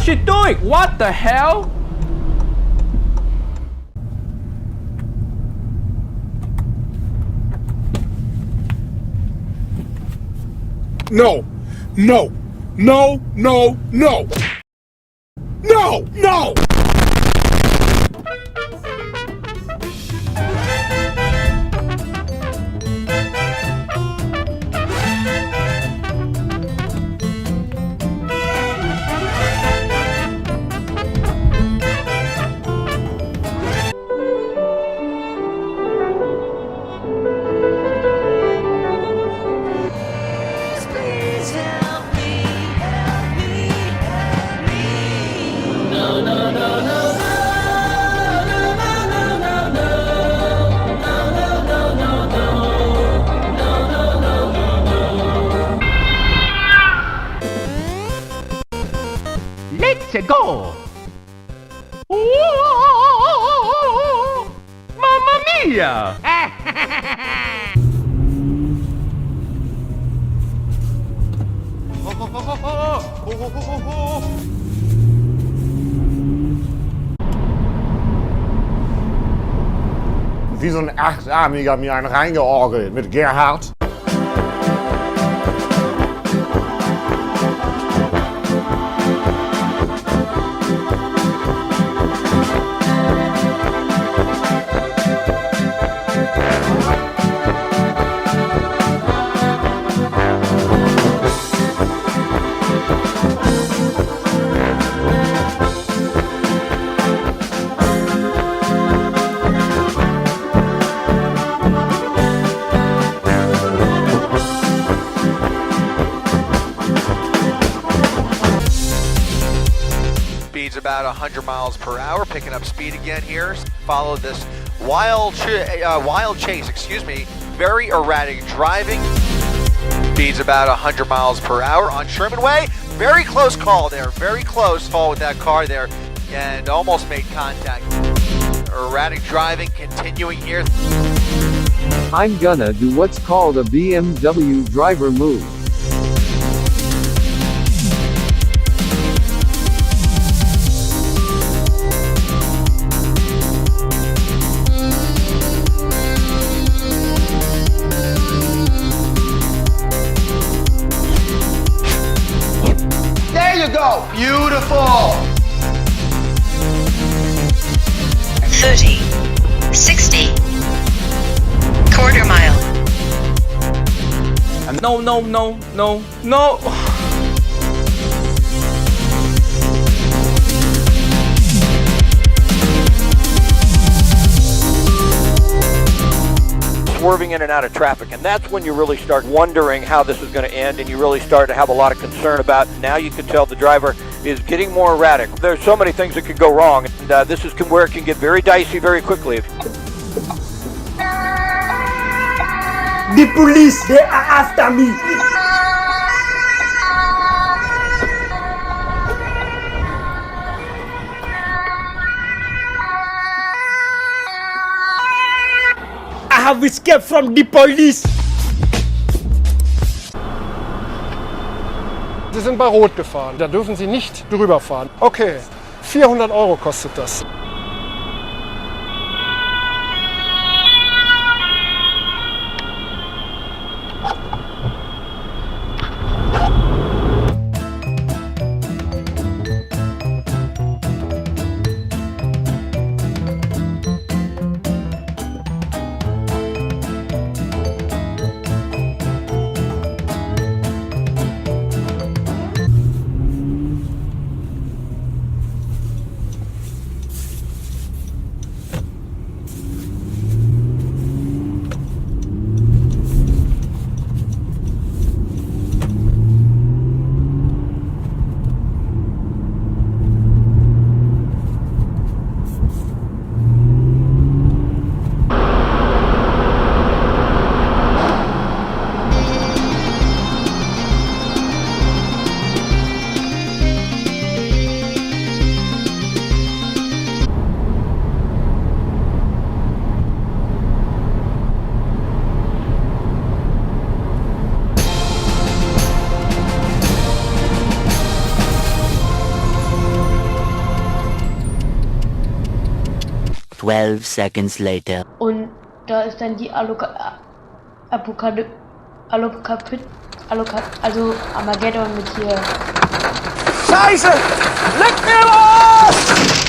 What's she doing? What the hell? No, no, no, no, no. No, no! Let's go! Oh, Mamma mia! Wie so ein Achtarmiger mir einen reingeorgelt mit Gerhard. About 100 miles per hour, picking up speed again here. Follow this wild chase, excuse me. Very erratic driving. Speeds about 100 miles per hour on Sherman Way. Very close call there, very close call with that car there, and almost made contact. Erratic driving continuing here. I'm gonna do what's called a BMW driver move. Go! Beautiful! 30, 60, quarter mile. No, no, no, no, no! Swerving in and out of traffic, and that's when you really start wondering how this is going to end, and you really start to have a lot of concern about. Now you can tell the driver is getting more erratic. There's so many things that could go wrong, and this is where it can get very dicey very quickly. The police, they are after me. I have escaped from the police. Sie sind bei Rot gefahren. Da dürfen Sie nicht drüber fahren. Okay, 400 € kostet das. 12 seconds later. Und da ist dann die Apokalypse, also Armageddon mit hier. Scheiße! Leck mir los!